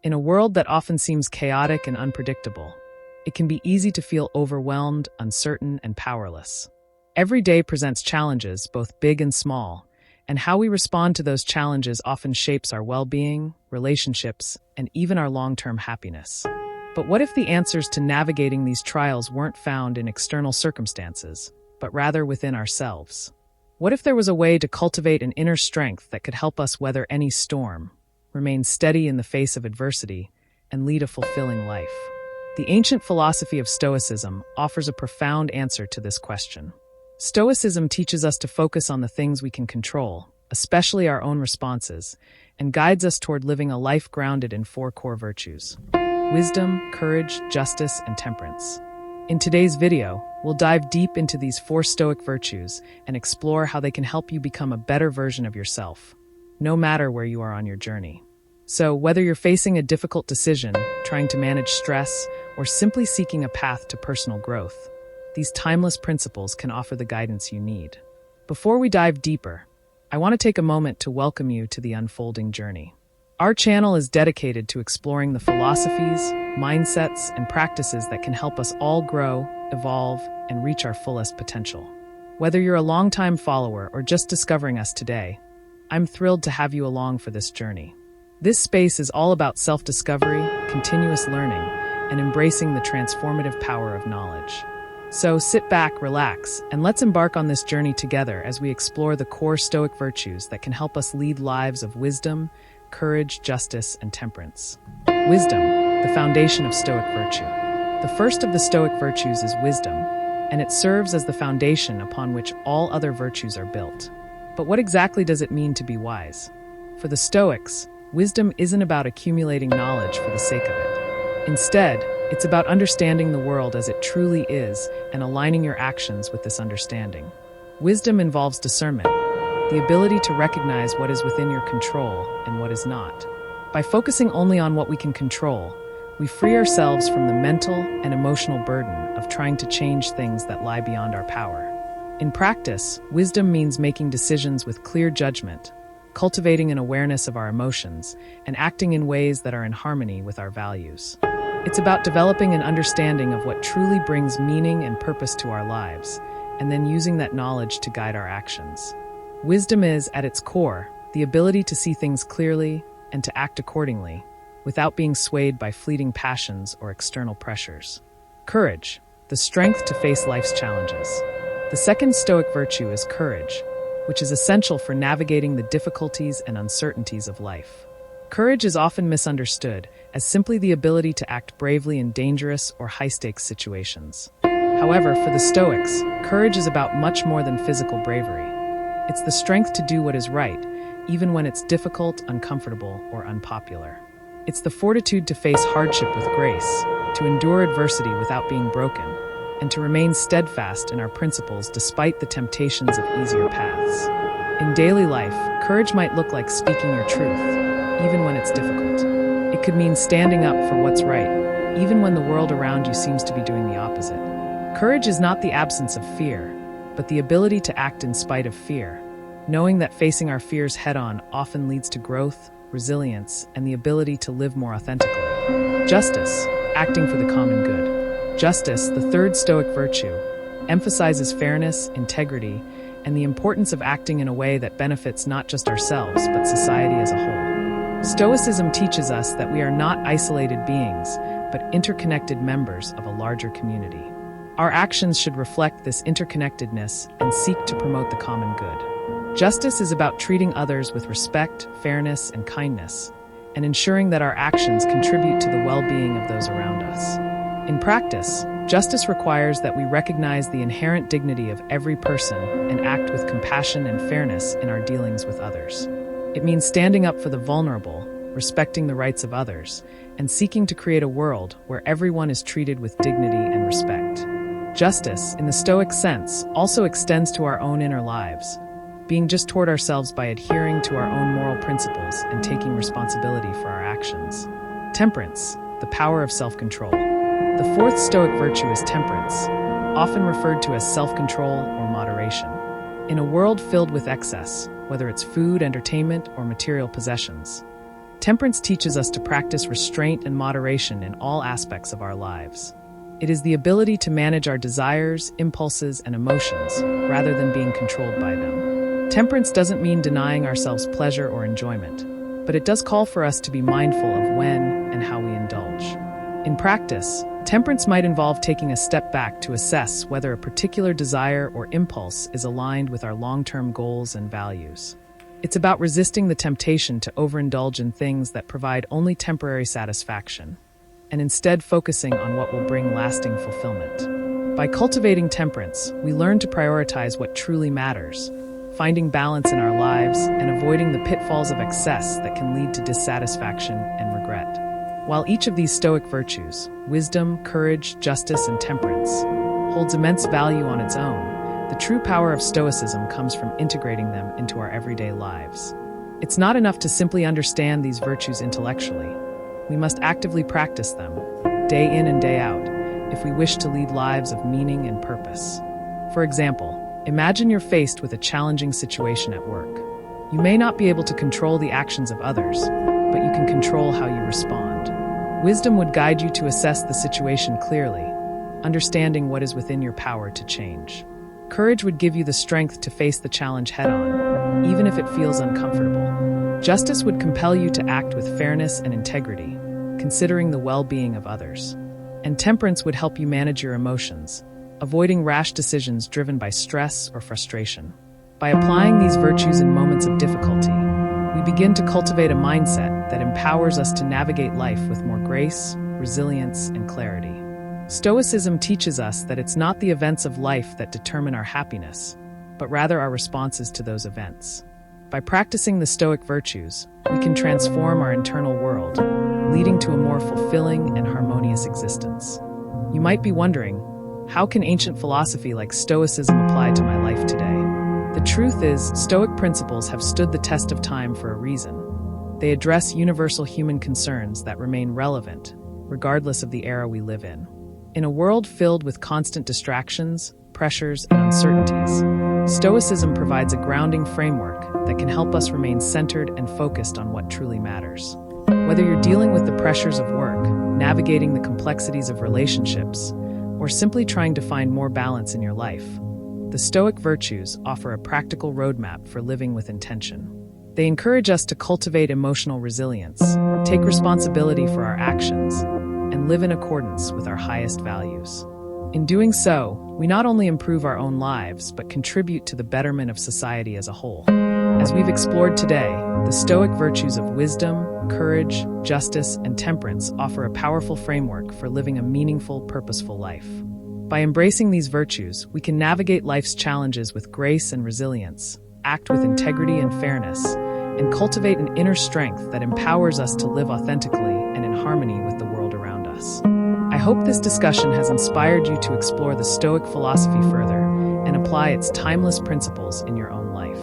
In a world that often seems chaotic and unpredictable, it can be easy to feel overwhelmed, uncertain, and powerless. Every day presents challenges, both big and small, and how we respond to those challenges often shapes our well-being, relationships, and even our long-term happiness. But what if the answers to navigating these trials weren't found in external circumstances, but rather within ourselves? What if there was a way to cultivate an inner strength that could help us weather any storm, remain steady in the face of adversity, and lead a fulfilling life? The ancient philosophy of Stoicism offers a profound answer to this question. Stoicism teaches us to focus on the things we can control, especially our own responses, and guides us toward living a life grounded in four core virtues: wisdom, courage, justice, and temperance. In today's video, we'll dive deep into these four Stoic virtues and explore how they can help you become a better version of yourself, no matter where you are on your journey. So, whether you're facing a difficult decision, trying to manage stress, or simply seeking a path to personal growth, these timeless principles can offer the guidance you need. Before we dive deeper, I want to take a moment to welcome you to the unfolding journey. Our channel is dedicated to exploring the philosophies, mindsets, and practices that can help us all grow, evolve, and reach our fullest potential. Whether you're a longtime follower or just discovering us today, I'm thrilled to have you along for this journey. This space is all about self-discovery, continuous learning, and embracing the transformative power of knowledge. So sit back, relax, and let's embark on this journey together as we explore the core Stoic virtues that can help us lead lives of wisdom, courage, justice, and temperance. Wisdom, the foundation of Stoic virtue. The first of the Stoic virtues is wisdom, and it serves as the foundation upon which all other virtues are built. But what exactly does it mean to be wise? For the Stoics, wisdom isn't about accumulating knowledge for the sake of it. Instead, it's about understanding the world as it truly is and aligning your actions with this understanding. Wisdom involves discernment, the ability to recognize what is within your control and what is not. By focusing only on what we can control, we free ourselves from the mental and emotional burden of trying to change things that lie beyond our power. In practice, wisdom means making decisions with clear judgment, cultivating an awareness of our emotions, and acting in ways that are in harmony with our values. It's about developing an understanding of what truly brings meaning and purpose to our lives, and then using that knowledge to guide our actions. Wisdom is, at its core, the ability to see things clearly and to act accordingly, without being swayed by fleeting passions or external pressures. Courage, the strength to face life's challenges. The second Stoic virtue is courage, which is essential for navigating the difficulties and uncertainties of life. Courage is often misunderstood as simply the ability to act bravely in dangerous or high-stakes situations. However, for the Stoics, courage is about much more than physical bravery. It's the strength to do what is right, even when it's difficult, uncomfortable, or unpopular. It's the fortitude to face hardship with grace, to endure adversity without being broken, and to remain steadfast in our principles despite the temptations of easier paths. In daily life, courage might look like speaking your truth, even when it's difficult. It could mean standing up for what's right, even when the world around you seems to be doing the opposite. Courage is not the absence of fear, but the ability to act in spite of fear, knowing that facing our fears head-on often leads to growth, resilience, and the ability to live more authentically. Justice, acting for the common good. Justice, the third Stoic virtue, emphasizes fairness, integrity, and the importance of acting in a way that benefits not just ourselves, but society as a whole. Stoicism teaches us that we are not isolated beings, but interconnected members of a larger community. Our actions should reflect this interconnectedness and seek to promote the common good. Justice is about treating others with respect, fairness, and kindness, and ensuring that our actions contribute to the well-being of those around us. In practice, justice requires that we recognize the inherent dignity of every person and act with compassion and fairness in our dealings with others. It means standing up for the vulnerable, respecting the rights of others, and seeking to create a world where everyone is treated with dignity and respect. Justice, in the Stoic sense, also extends to our own inner lives, being just toward ourselves by adhering to our own moral principles and taking responsibility for our actions. Temperance, the power of self-control. The fourth Stoic virtue is temperance, often referred to as self-control or moderation. In a world filled with excess, whether it's food, entertainment, or material possessions, Temperance teaches us to practice restraint and moderation in all aspects of our lives. It is the ability to manage our desires, impulses, and emotions, rather than being controlled by them. Temperance doesn't mean denying ourselves pleasure or enjoyment, but it does call for us to be mindful of when and how we indulge. In practice, temperance might involve taking a step back to assess whether a particular desire or impulse is aligned with our long-term goals and values. It's about resisting the temptation to overindulge in things that provide only temporary satisfaction, and instead focusing on what will bring lasting fulfillment. By cultivating temperance, we learn to prioritize what truly matters, finding balance in our lives and avoiding the pitfalls of excess that can lead to dissatisfaction and regret. While each of these Stoic virtues, wisdom, courage, justice, and temperance, holds immense value on its own, the true power of Stoicism comes from integrating them into our everyday lives. It's not enough to simply understand these virtues intellectually. We must actively practice them, day in and day out, if we wish to lead lives of meaning and purpose. For example, imagine you're faced with a challenging situation at work. You may not be able to control the actions of others, but you can control how you respond. Wisdom would guide you to assess the situation clearly, understanding what is within your power to change. Courage would give you the strength to face the challenge head-on, even if it feels uncomfortable. Justice would compel you to act with fairness and integrity, considering the well-being of others. And temperance would help you manage your emotions, avoiding rash decisions driven by stress or frustration. By applying these virtues in moments of difficulty, we begin to cultivate a mindset that empowers us to navigate life with more grace, resilience, and clarity. Stoicism teaches us that it's not the events of life that determine our happiness, but rather our responses to those events. By practicing the Stoic virtues, we can transform our internal world, leading to a more fulfilling and harmonious existence. You might be wondering, how can ancient philosophy like Stoicism apply to my life today? The truth is, Stoic principles have stood the test of time for a reason. They address universal human concerns that remain relevant, regardless of the era we live in. In a world filled with constant distractions, pressures, and uncertainties, Stoicism provides a grounding framework that can help us remain centered and focused on what truly matters. Whether you're dealing with the pressures of work, navigating the complexities of relationships, or simply trying to find more balance in your life, the Stoic virtues offer a practical roadmap for living with intention. They encourage us to cultivate emotional resilience, take responsibility for our actions, and live in accordance with our highest values. In doing so, we not only improve our own lives, but contribute to the betterment of society as a whole. As we've explored today, the Stoic virtues of wisdom, courage, justice, and temperance offer a powerful framework for living a meaningful, purposeful life. By embracing these virtues, we can navigate life's challenges with grace and resilience, act with integrity and fairness, and cultivate an inner strength that empowers us to live authentically and in harmony with the world around us. I hope this discussion has inspired you to explore the Stoic philosophy further and apply its timeless principles in your own life.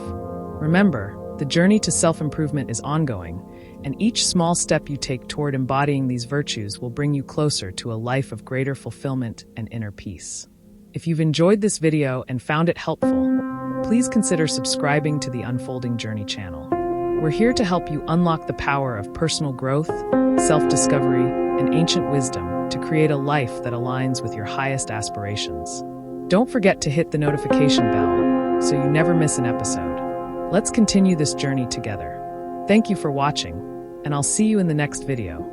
Remember, the journey to self-improvement is ongoing, and each small step you take toward embodying these virtues will bring you closer to a life of greater fulfillment and inner peace. If you've enjoyed this video and found it helpful, please consider subscribing to the Unfolding Journey channel. We're here to help you unlock the power of personal growth, self-discovery, and ancient wisdom to create a life that aligns with your highest aspirations. Don't forget to hit the notification bell so you never miss an episode. Let's continue this journey together. Thank you for watching, and I'll see you in the next video.